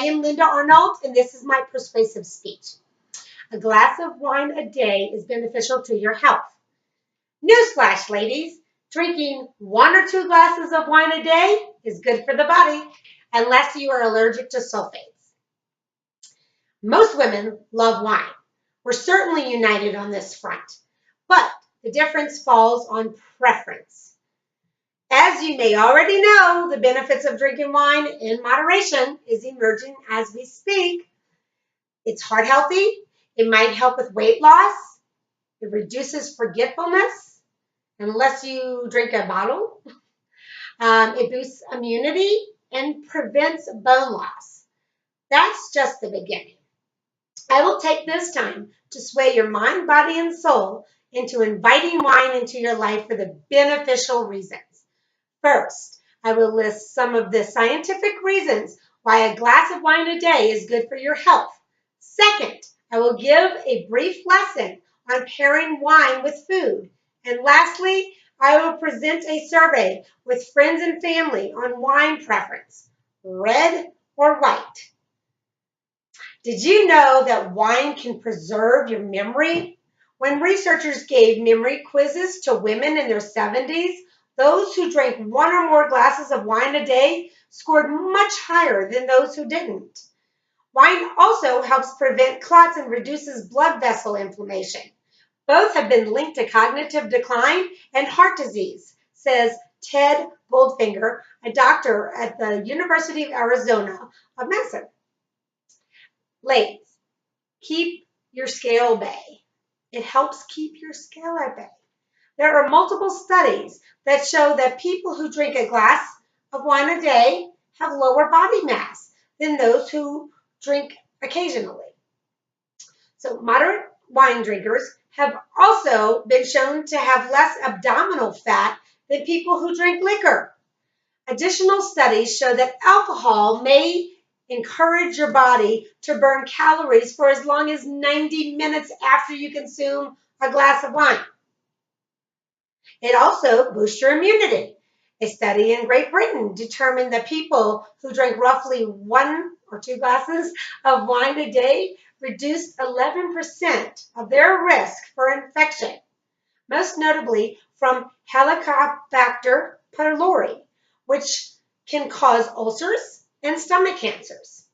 am Linda Arnold, and this is my persuasive speech. A glass of wine a day is beneficial to your health. Newsflash, ladies, drinking 1 or 2 glasses of wine a day is good for the body, unless you are allergic to sulfates. Most women love wine. We're certainly united on this front, but the difference falls on preference. As you may already know, the benefits of drinking wine in moderation is emerging as we speak. It's heart healthy. It might help with weight loss. It reduces forgetfulness, unless you drink a bottle. It boosts immunity and prevents bone loss. That's just the beginning. I will take this time to sway your mind, body, and soul into inviting wine into your life for the beneficial reasons. First, I will list some of the scientific reasons why a glass of wine a day is good for your health. Second, I will give a brief lesson on pairing wine with food. And lastly, I will present a survey with friends and family on wine preference, red or white. Did you know that wine can preserve your memory? When researchers gave memory quizzes to women in their 70s, those who drank 1 or more glasses of wine a day scored much higher than those who didn't. Wine also helps prevent clots and reduces blood vessel inflammation. Both have been linked to cognitive decline and heart disease, says Ted Goldfinger, a doctor at the University of Arizona of Medicine. Ladies, keep your scale bay. It helps keep your scale at bay. There are multiple studies that show that people who drink a glass of wine a day have lower body mass than those who drink occasionally. So moderate wine drinkers have also been shown to have less abdominal fat than people who drink liquor. Additional studies show that alcohol may encourage your body to burn calories for as long as 90 minutes after you consume a glass of wine. It also boosts your immunity. A study in Great Britain determined that people who drank roughly 1 or 2 glasses of wine a day reduced 11% of their risk for infection, most notably from Helicobacter pylori, which can cause ulcers and stomach cancers.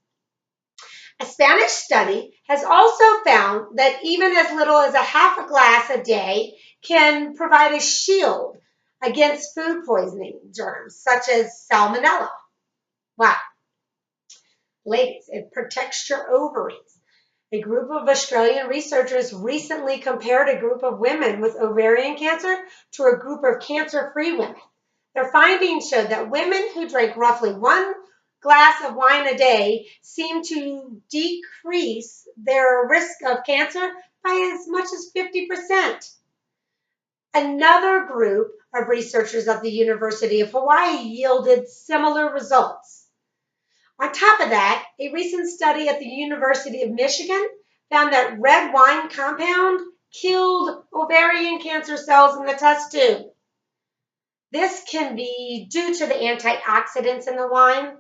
A Spanish study has also found that even as little as a half a glass a day can provide a shield against food poisoning germs such as salmonella. Wow. Ladies, it protects your ovaries. A group of Australian researchers recently compared a group of women with ovarian cancer to a group of cancer-free women. Their findings showed that women who drank roughly 1 glass of wine a day seem to decrease their risk of cancer by as much as 50%. Another group of researchers at the University of Hawaii yielded similar results. On top of that, a recent study at the University of Michigan found that red wine compound killed ovarian cancer cells in the test tube. This can be due to the antioxidants in the wine,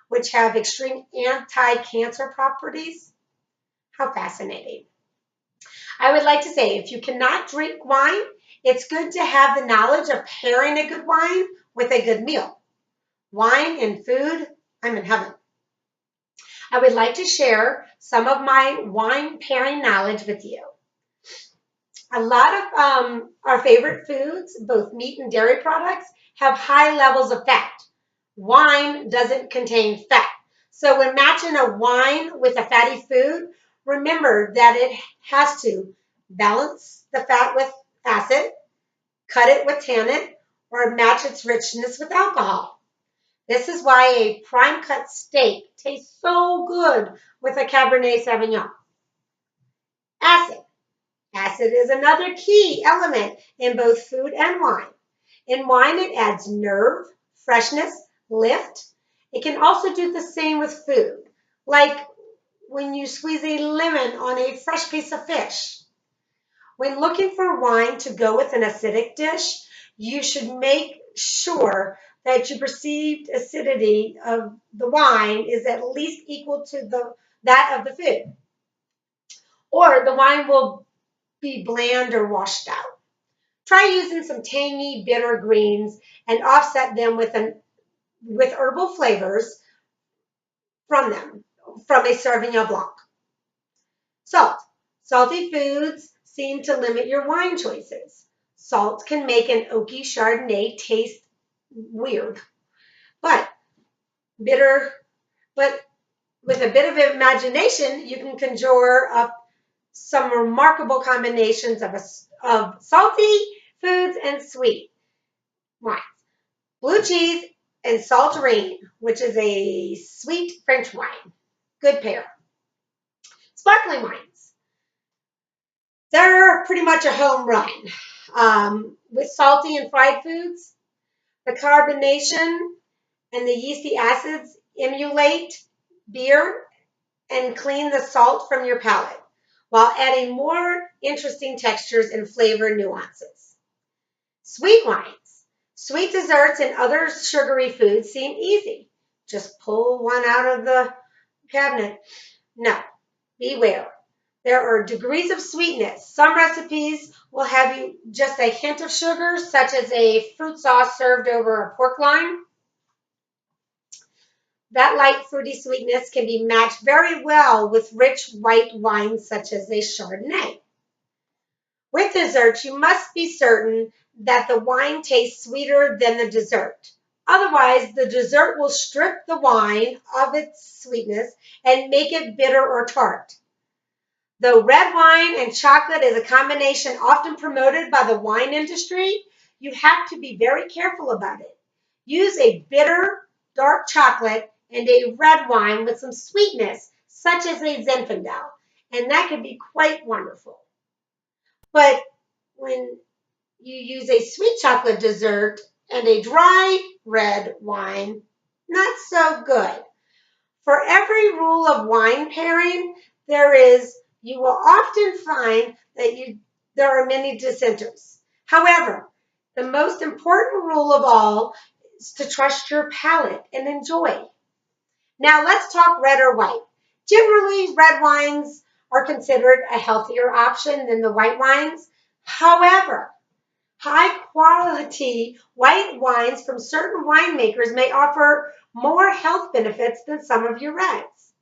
which have extreme anti-cancer properties. How fascinating. I would like to say, if you cannot drink wine, it's good to have the knowledge of pairing a good wine with a good meal. Wine and food, I'm in heaven. I would like to share some of my wine pairing knowledge with you. A lot of our favorite foods, both meat and dairy products, have high levels of fat. Wine doesn't contain fat. So when matching a wine with a fatty food, remember that it has to balance the fat with acid, cut it with tannin, or match its richness with alcohol. This is why a prime cut steak tastes so good with a Cabernet Sauvignon. Acid. Acid is another key element in both food and wine. In wine, it adds nerve, freshness, lift. It can also do the same with food, like when you squeeze a lemon on a fresh piece of fish. When looking for wine to go with an acidic dish, you should make sure that your perceived acidity of the wine is at least equal to that of the food, or the wine will be bland or washed out. Try using some tangy, bitter greens and offset them with herbal flavors from them, from a Sauvignon Blanc. Salt. Salty foods seem to limit your wine choices. Salt can make an oaky Chardonnay taste weird, but bitter, but with a bit of imagination, you can conjure up some remarkable combinations of salty foods and sweet wines. Blue cheese and saltarine, which is a sweet French wine. Good pair. Sparkling wines. They're pretty much a home run. With salty and fried foods, the carbonation and the yeasty acids emulate beer and clean the salt from your palate, while adding more interesting textures and flavor nuances. Sweet wines. Sweet desserts and other sugary foods seem easy. Just pull one out of the cabinet. No, beware. There are degrees of sweetness. Some recipes will have you just a hint of sugar, such as a fruit sauce served over a pork loin. That light fruity sweetness can be matched very well with rich white wines such as a Chardonnay. With desserts, you must be certain that the wine tastes sweeter than the dessert. Otherwise, the dessert will strip the wine of its sweetness and make it bitter or tart. Though red wine and chocolate is a combination often promoted by the wine industry, you have to be very careful about it. Use a bitter, dark chocolate and a red wine with some sweetness, such as a Zinfandel, and that can be quite wonderful. But when you use a sweet chocolate dessert and a dry red wine, not so good. For every rule of wine pairing, you will often find that there are many dissenters. However, the most important rule of all is to trust your palate and enjoy. Now let's talk red or white. Generally, red wines are considered a healthier option than the white wines. However, high quality white wines from certain winemakers may offer more health benefits than some of your reds.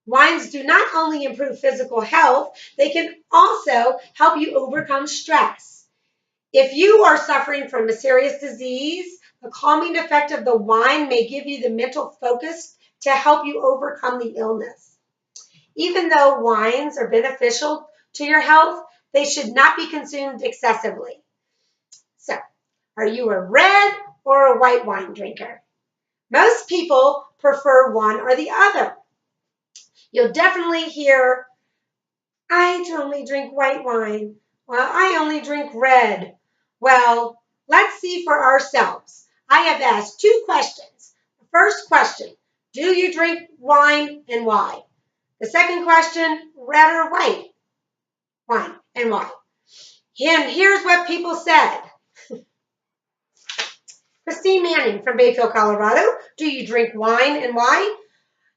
Wines do not only improve physical health, they can also help you overcome stress. If you are suffering from a serious disease, the calming effect of the wine may give you the mental focus to help you overcome the illness. Even though wines are beneficial to your health, they should not be consumed excessively. So, are you a red or a white wine drinker? Most people prefer one or the other. You'll definitely hear, I only drink white wine. Well, I only drink red. Well, let's see for ourselves. I have asked two questions. The first question, do you drink wine and why? The second question, red or white wine and why? And here's what people said. Christine Manning from Bayfield, Colorado. Do you drink wine and why?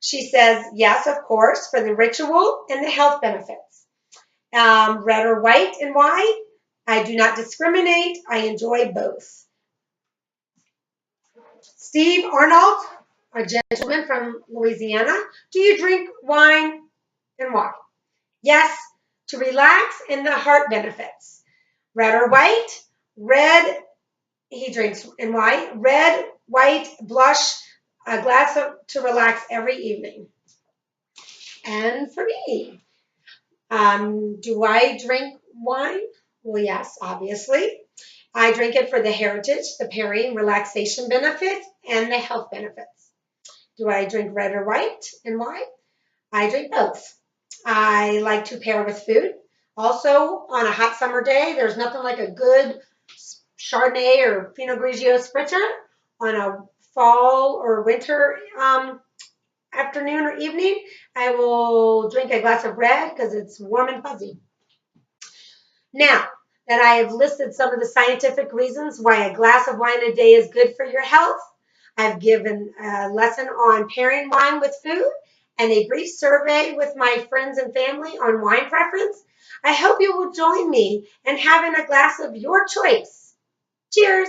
She says, yes, of course, for the ritual and the health benefits. Red or white and why? I do not discriminate. I enjoy both. Steve Arnold, a gentleman from Louisiana. Do you drink wine and why? Yes, to relax and the heart benefits. Red or white? Red, he drinks and why? Red, white, blush, a glass to relax every evening. And for me, do I drink wine? Well, yes, obviously. I drink it for the heritage, the pairing, relaxation benefits, and the health benefits. Do I drink red or white and why? I drink both. I like to pair with food. Also, on a hot summer day, there's nothing like a good Chardonnay or Pinot Grigio spritzer. On a fall or winter afternoon or evening, I will drink a glass of red because it's warm and fuzzy. Now that I have listed some of the scientific reasons why a glass of wine a day is good for your health, I've given a lesson on pairing wine with food and a brief survey with my friends and family on wine preference. I hope you will join me in having a glass of your choice. Cheers!